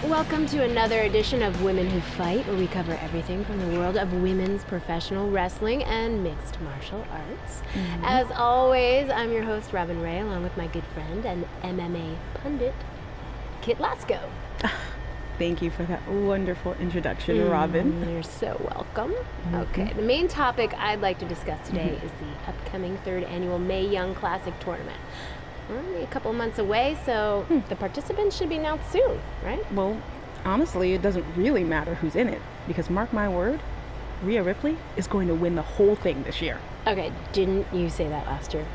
Welcome to another edition of Women Who Fight, where we cover everything from the world of women's professional wrestling and mixed martial arts. As always, I'm your host, Robin Ray, along with my good friend and MMA pundit, Kit Lasko. Thank you for that wonderful introduction, Robin. You're so welcome. Okay, the main topic I'd like to discuss today is the upcoming 3rd annual Mae Young Classic tournament. We're only a couple months away, so the participants should be announced soon, right? Well, honestly, it doesn't really matter who's in it, because mark my word, Rhea Ripley is going to win the whole thing this year. Okay, didn't you say that last year?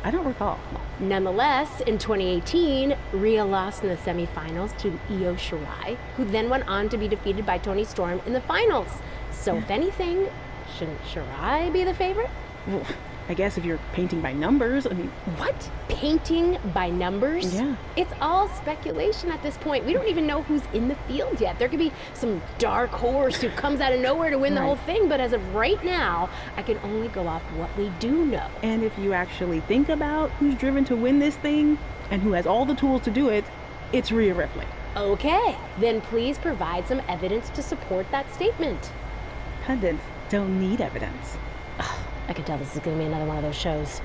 I don't recall. Nonetheless, in 2018, Rhea lost in the semifinals to Io Shirai, who then went on to be defeated by Toni Storm in the finals. So if anything, shouldn't Shirai be the favorite? Well, I guess if you're painting by numbers, I mean... What? Painting by numbers? Yeah. It's all speculation at this point. We don't even know who's in the field yet. There could be some dark horse who comes out of nowhere to win the whole thing, but as of right now, I can only go off what we do know. And if you actually think about who's driven to win this thing, and who has all the tools to do it, it's Rhea Ripley. Okay, then please provide some evidence to support that statement. Pundits don't need evidence. I can tell this is going to be another one of those shows.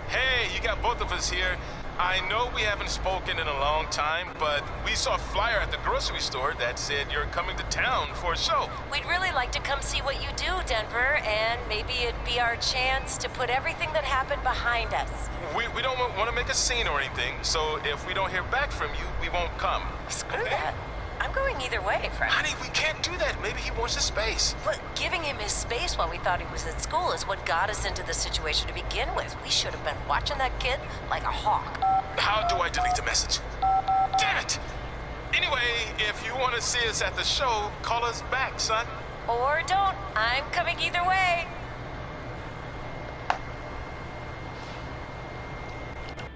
Hey, you got both of us here. I know we haven't spoken in a long time, but we saw a flyer at the grocery store that said you're coming to town for a show. We'd really like to come see what you do, Denver, and maybe it'd be our chance to put everything that happened behind us. We don't want to make a scene or anything, so if we don't hear back from you, we won't come. Screw that. I'm going either way, Frank. Honey, we can't do that. Maybe he wants his space. But giving him his space while we thought he was at school is what got us into the situation to begin with. We should have been watching that kid like a hawk. How do I delete the message? Damn it! Anyway, if you want to see us at the show, call us back, son. Or don't. I'm coming either way.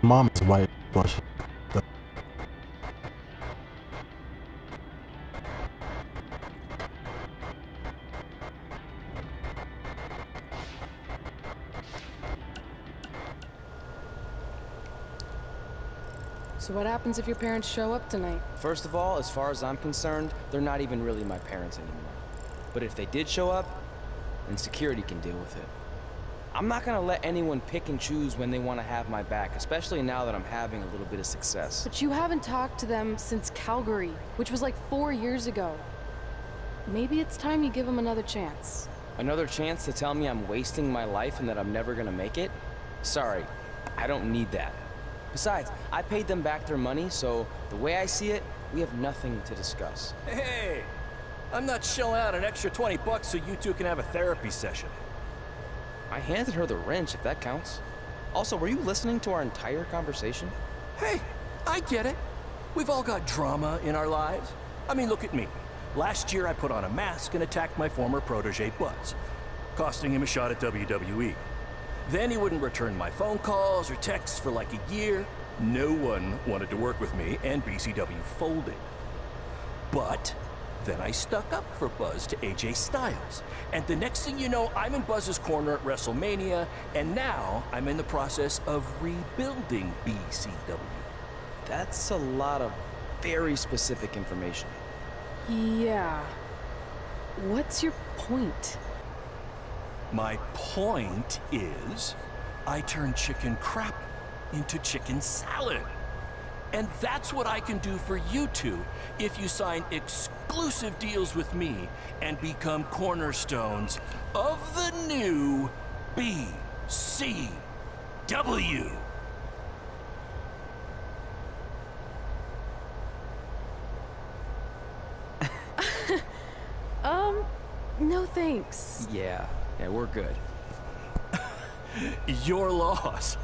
Mom is white. So what happens if your parents show up tonight? First of all, as far as I'm concerned, they're not even really my parents anymore. But if they did show up, then security can deal with it. I'm not gonna let anyone pick and choose when they want to have my back, especially now that I'm having a little bit of success. But you haven't talked to them since Calgary, which was like 4 years ago. Maybe it's time you give them another chance. Another chance to tell me I'm wasting my life and that I'm never gonna make it? Sorry, I don't need that. Besides, I paid them back their money, so the way I see it, we have nothing to discuss. Hey, I'm not shelling out an extra 20 bucks so you two can have a therapy session. I handed her the wrench, if that counts. Also, were you listening to our entire conversation? Hey, I get it. We've all got drama in our lives. I mean, look at me. Last year I put on a mask and attacked my former protege Buzz, costing him a shot at WWE. Then he wouldn't return my phone calls or texts for like a year. No one wanted to work with me, and BCW folded. But then I stuck up for Buzz to AJ Styles. And the next thing you know, I'm in Buzz's corner at WrestleMania, and now I'm in the process of rebuilding BCW. That's a lot of very specific information. Yeah. What's your point? My point is, I turned chicken crap into chicken salad. And that's what I can do for you two if you sign exclusive deals with me and become cornerstones of the new BCW. No thanks. Yeah, we're good. Your loss.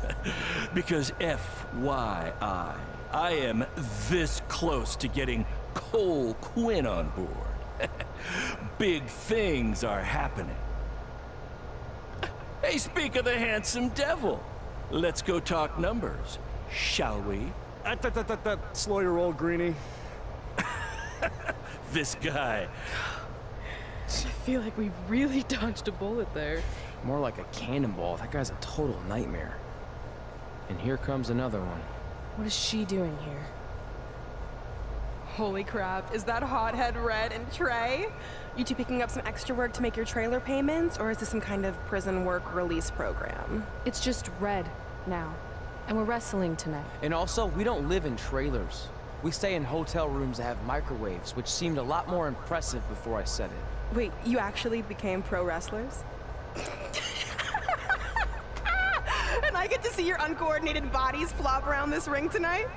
Because FYI, I am this close to getting Cole Quinn on board. Big things are happening. Hey, speak of the handsome devil. Let's go talk numbers, shall we? Slow your roll, Greenie. This guy. I feel like we really dodged a bullet there. More like a cannonball. That guy's a total nightmare. And here comes another one. What is she doing here? Holy crap, is that hothead Red and Trey? You two picking up some extra work to make your trailer payments, or is this some kind of prison work release program? It's just Red now. And we're wrestling tonight. And also, we don't live in trailers. We stay in hotel rooms that have microwaves, which seemed a lot more impressive before I said it. Wait, you actually became pro wrestlers? And I get to see your uncoordinated bodies flop around this ring tonight?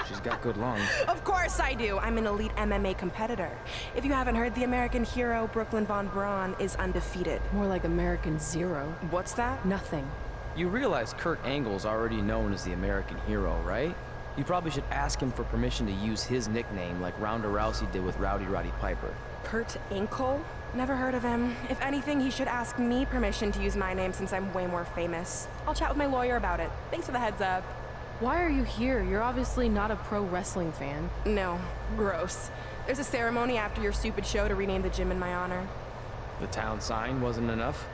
She's got good lungs. Of course I do. I'm an elite MMA competitor. If you haven't heard, the American hero Brooklyn Von Braun is undefeated. More like American Zero. What's that? Nothing. You realize Kurt Angle's already known as the American hero, right? You probably should ask him for permission to use his nickname like Ronda Rousey did with Rowdy Roddy Piper. Kurt Angle? Never heard of him. If anything, he should ask me permission to use my name since I'm way more famous. I'll chat with my lawyer about it. Thanks for the heads up. Why are you here? You're obviously not a pro wrestling fan. No, gross. There's a ceremony after your stupid show to rename the gym in my honor. The town sign wasn't enough?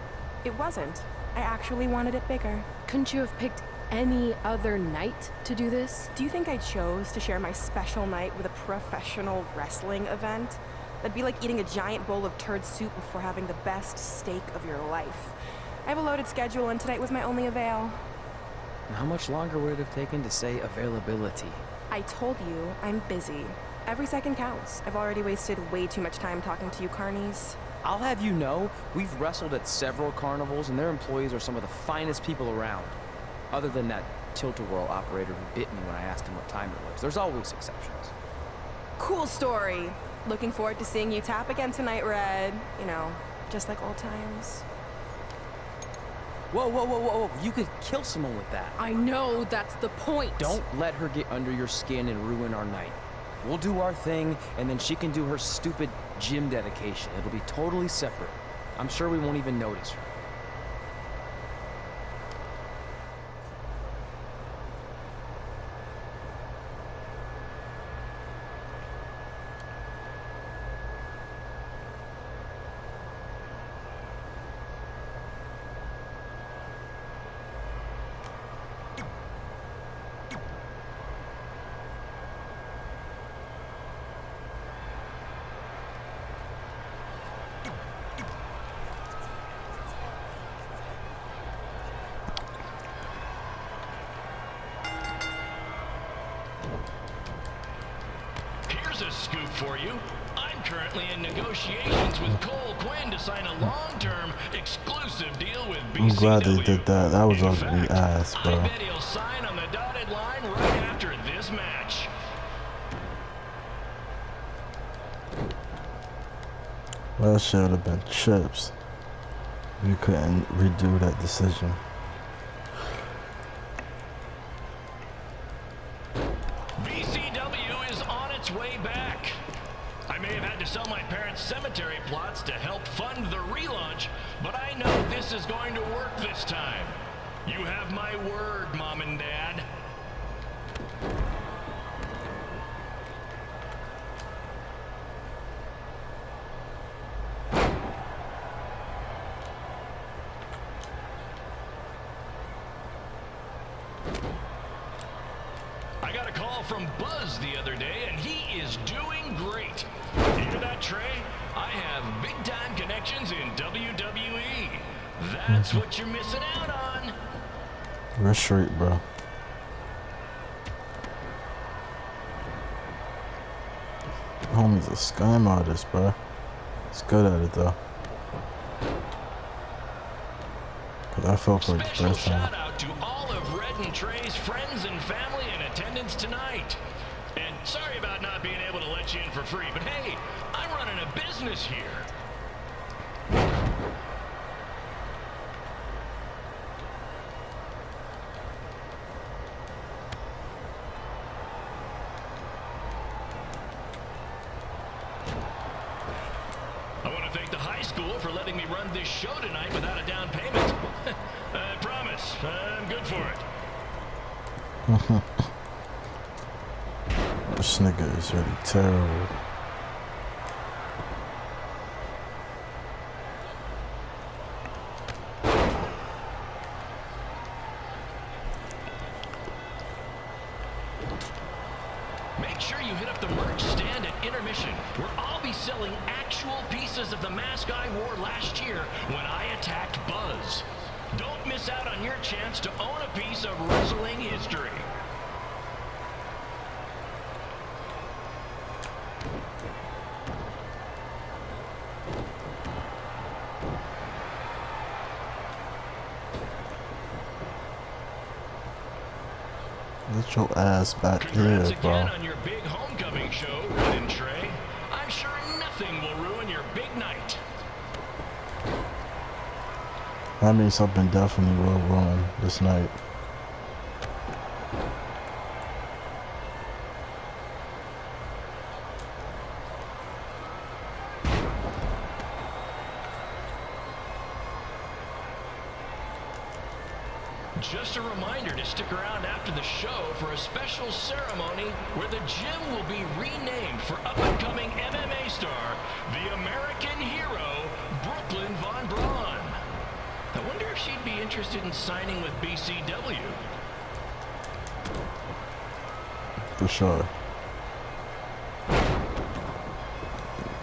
It wasn't. I actually wanted it bigger. Couldn't you have picked any other night to do this? Do you think I chose to share my special night with a professional wrestling event? That'd be like eating a giant bowl of turd soup before having the best steak of your life. I have a loaded schedule and tonight was my only avail. And how much longer would it have taken to say availability? I told you, I'm busy. Every second counts. I've already wasted way too much time talking to you carnies. I'll have you know, we've wrestled at several carnivals and their employees are some of the finest people around. Other than that tilt-a-whirl operator who bit me when I asked him what time it was. There's always exceptions. Cool story. Looking forward to seeing you tap again tonight, Red. You know, just like old times. Whoa, whoa, whoa, whoa, whoa. You could kill someone with that. I know, that's the point. Don't let her get under your skin and ruin our night. We'll do our thing, and then she can do her stupid gym dedication. It'll be totally separate. I'm sure we won't even notice her. Here's a scoop for you. I'm currently in negotiations with Cole Quinn to sign a long-term, exclusive deal with BCW. I'm glad they did that. That was ugly ass, bro. I bet he'll sign on the dotted line right after this match. Well, that should have been chips. You couldn't redo that decision. BCW is on its way back. I may have had to sell my parents' cemetery plots to help fund the relaunch, but I know this is going to work this time. You have my word, Mom and Dad. I got a call from Buzz the other day, and he is doing great. Hear that, Trey? I have big-time connections in WWE. That's what you're missing out on. Real straight, bro. Homie's a scam artist, bro. He's good at it, though. Cause I felt like the Special first time. shout out to all of Red and Trey's friends and family in attendance tonight. And sorry about not being able to let you in for free, but hey, I'm running a business here. I want to thank the high school for letting me run this show tonight without a down payment. I promise, I'm good for it. This nigga is really terrible. Make sure you hit up the merch stand at intermission, where I'll be selling actual pieces of the mask I wore last year when I attacked Buzz. Don't miss out on your chance to own a piece of wrestling history. Get your ass back Congrats here, bro. again on your big homecoming show, Red and Trey. I'm sure nothing will ruin your big night. That means something definitely will ruin this night. Just a reminder to stick around after the show for a special ceremony where the gym will be renamed for up-and-coming MMA star, the American hero, Brooklyn Von Braun. I wonder if she'd be interested in signing with BCW. For sure.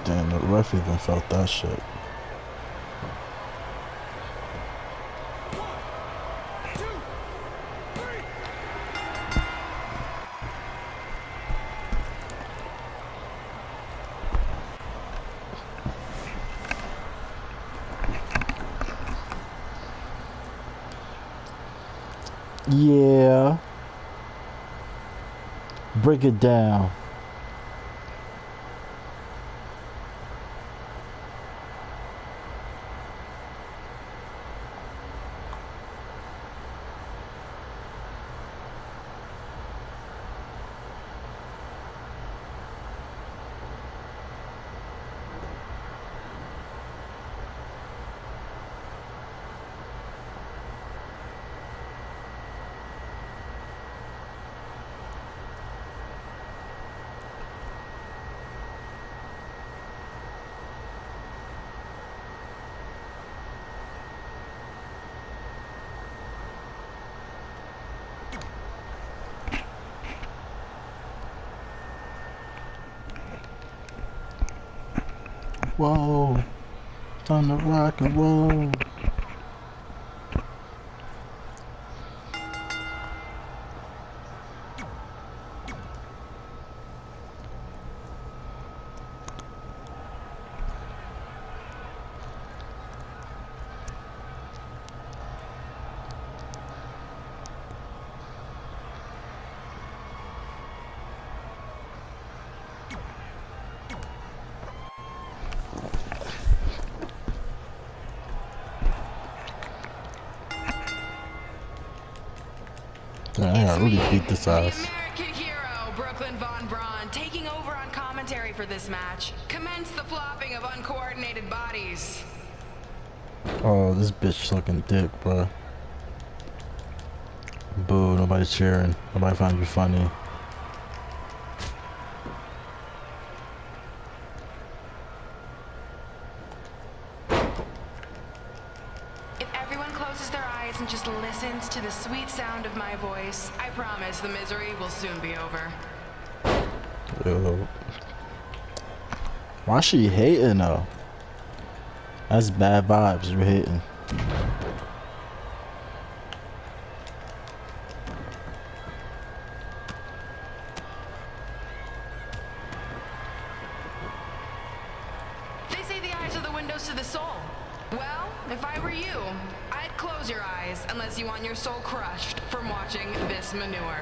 Damn, the ref even felt that shit. Yeah. Break it down. Whoa, time to rock and roll. Damn, I really beat this ass. American hero, Brooklyn Von Braun, taking over on commentary for this match. Commence the flopping of uncoordinated bodies. Oh, this bitch looking dick, bro. Boo, nobody cheering. Nobody finds you funny. If everyone closes their eyes and just listens to the sweet sound of my voice, I promise the misery will soon be over. Yo. Why she hating though? That's bad vibes, you hating. They say the eyes are the windows to the soul. Well, if I were you, I'd close your eyes unless you want your soul crushed from watching this manure.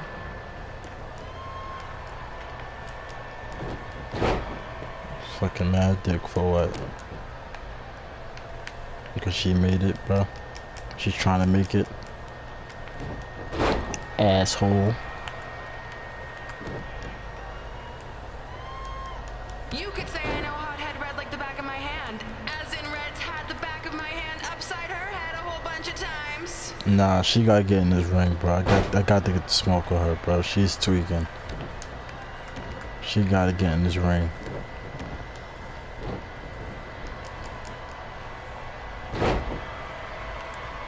Fucking mad dick for what? Because she made it, bro. She's trying to make it. Asshole. You could say I know hothead red like the back of my hand, as in Red's had the back of my hand upside her head a whole bunch of times. Nah, she gotta get in this ring, bro. I got to get the smoke with her, bro. She's tweaking. She gotta get in this ring.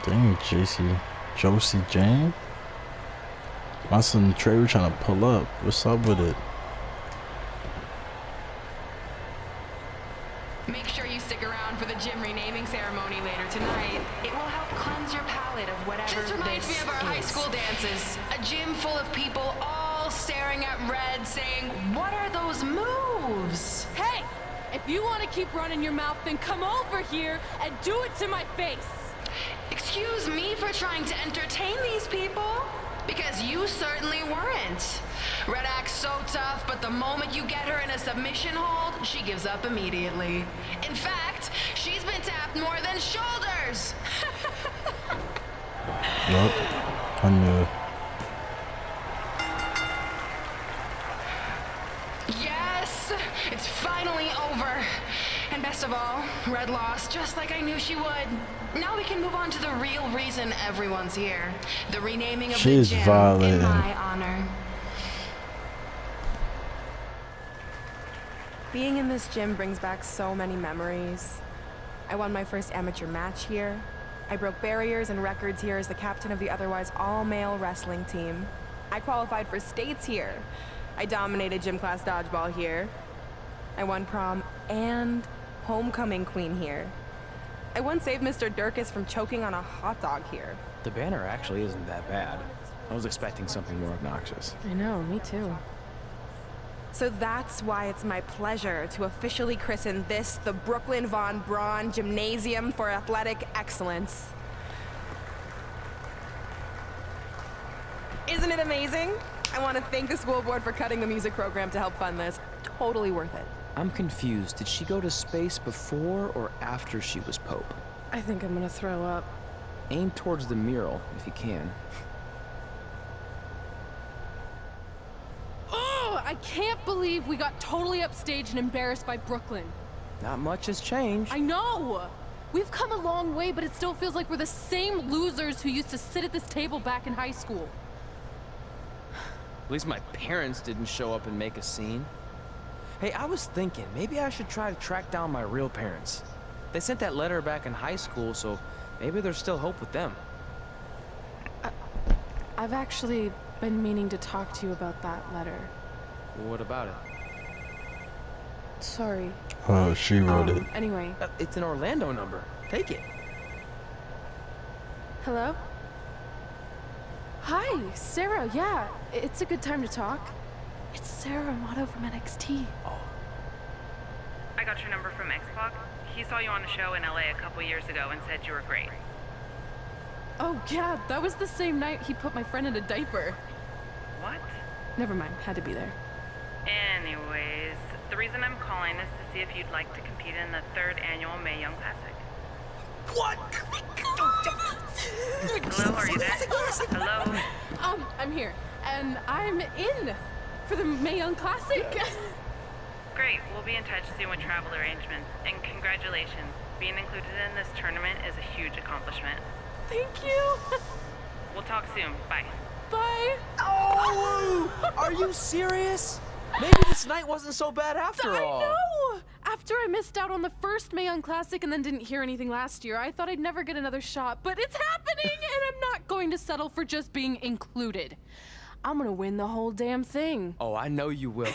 Dang, Josie Jane? My son Trey was trying to pull up. What's up with it? Make sure you stick around for the gym renaming ceremony later tonight. It will help cleanse your palate of whatever this reminds me of our high school dances. A gym full of people all staring at red saying, "What are those moves?" Hey! If you want to keep running your mouth, then come over here and do it to my face! Excuse me for trying to entertain these people? Because you certainly weren't. Red acts so tough, but the moment you get her in a submission hold, she gives up immediately. In fact, she's been tapped more than shoulders. Yup. I knew. Yes, it's finally over. And best of all, Red lost just like I knew she would. Now we can move on to the real reason everyone's here. The renaming of the gym in my honor. Being in this gym brings back so many memories. I won my first amateur match here. I broke barriers and records here as the captain of the otherwise all-male wrestling team. I qualified for states here. I dominated gym class dodgeball here. I won prom and homecoming queen here. I once saved Mr. Durkis from choking on a hot dog here. The banner actually isn't that bad. I was expecting something more obnoxious. I know, me too. So that's why it's my pleasure to officially christen this the Brooklyn Von Braun Gymnasium for Athletic Excellence. Isn't it amazing? I want to thank the school board for cutting the music program to help fund this. Totally worth it. I'm confused. Did she go to space before or after she was Pope? I think I'm gonna throw up. Aim towards the mural, if you can. Oh, I can't believe we got totally upstaged and embarrassed by Brooklyn. Not much has changed. I know! We've come a long way, but it still feels like we're the same losers who used to sit at this table back in high school. At least my parents didn't show up and make a scene. Hey, I was thinking, maybe I should try to track down my real parents. They sent that letter back in high school, so maybe there's still hope with them. I've actually been meaning to talk to you about that letter. What about it? Sorry. Oh, she wrote it. Anyway. It's an Orlando number. Take it. Hello? Hi, Sarah. Yeah, it's a good time to talk. It's Sarah Amato from NXT. Oh. I got your number from X-Pac. He saw you on a show in LA a couple years ago and said you were great. Oh, yeah, that was the same night he put my friend in a diaper. What? Never mind, had to be there. Anyways, the reason I'm calling is to see if you'd like to compete in the 3rd annual Mae Young Classic. What? Hello, are you there? Hello? I'm here, and I'm in for the Mae Young Classic. Great, we'll be in touch soon with travel arrangements. And congratulations, being included in this tournament is a huge accomplishment. Thank you. We'll talk soon, bye. Bye. Oh! Are you serious? Maybe this night wasn't so bad after all. I know! After I missed out on the first Mae Young Classic and then didn't hear anything last year, I thought I'd never get another shot, but it's happening, and I'm not going to settle for just being included. I'm gonna win the whole damn thing. Oh, I know you will.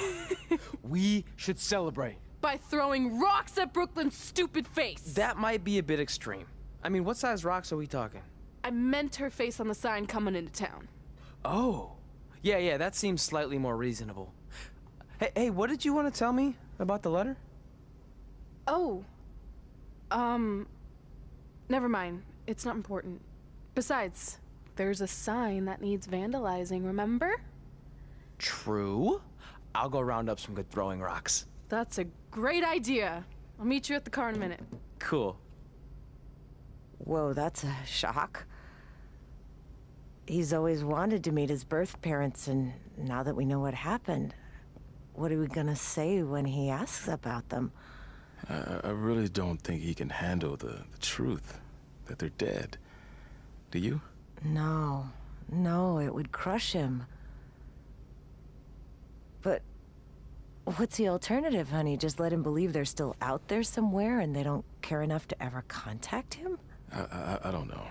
We should celebrate. By throwing rocks at Brooklyn's stupid face. That might be a bit extreme. I mean, what size rocks are we talking? I meant her face on the sign coming into town. Oh. Yeah, that seems slightly more reasonable. Hey, what did you want to tell me about the letter? Oh. Never mind. It's not important. Besides, there's a sign that needs vandalizing, remember? True. I'll go round up some good throwing rocks. That's a great idea. I'll meet you at the car in a minute. Cool. Whoa, that's a shock. He's always wanted to meet his birth parents, and now that we know what happened, what are we gonna say when he asks about them? I really don't think he can handle the truth, that they're dead. Do you? No, it would crush him. But What's the alternative, honey? Just let him believe they're still out there somewhere and they don't care enough to ever contact him? I don't know.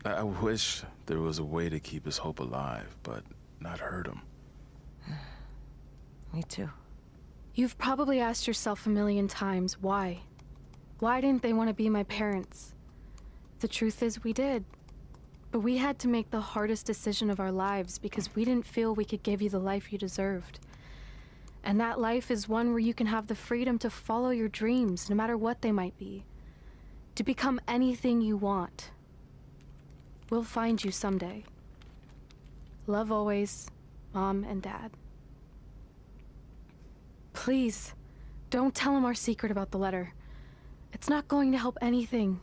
I wish there was a way to keep his hope alive, but not hurt him. Me too. You've probably asked yourself a million times, why? Why didn't they want to be my parents? The truth is, we did. But we had to make the hardest decision of our lives because we didn't feel we could give you the life you deserved. And that life is one where you can have the freedom to follow your dreams, no matter what they might be. To become anything you want. We'll find you someday. Love always, Mom and Dad. Please, don't tell him our secret about the letter. It's not going to help anything.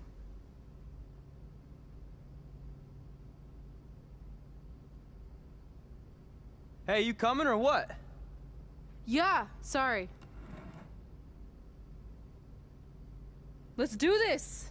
Hey, you coming or what? Yeah, sorry. Let's do this!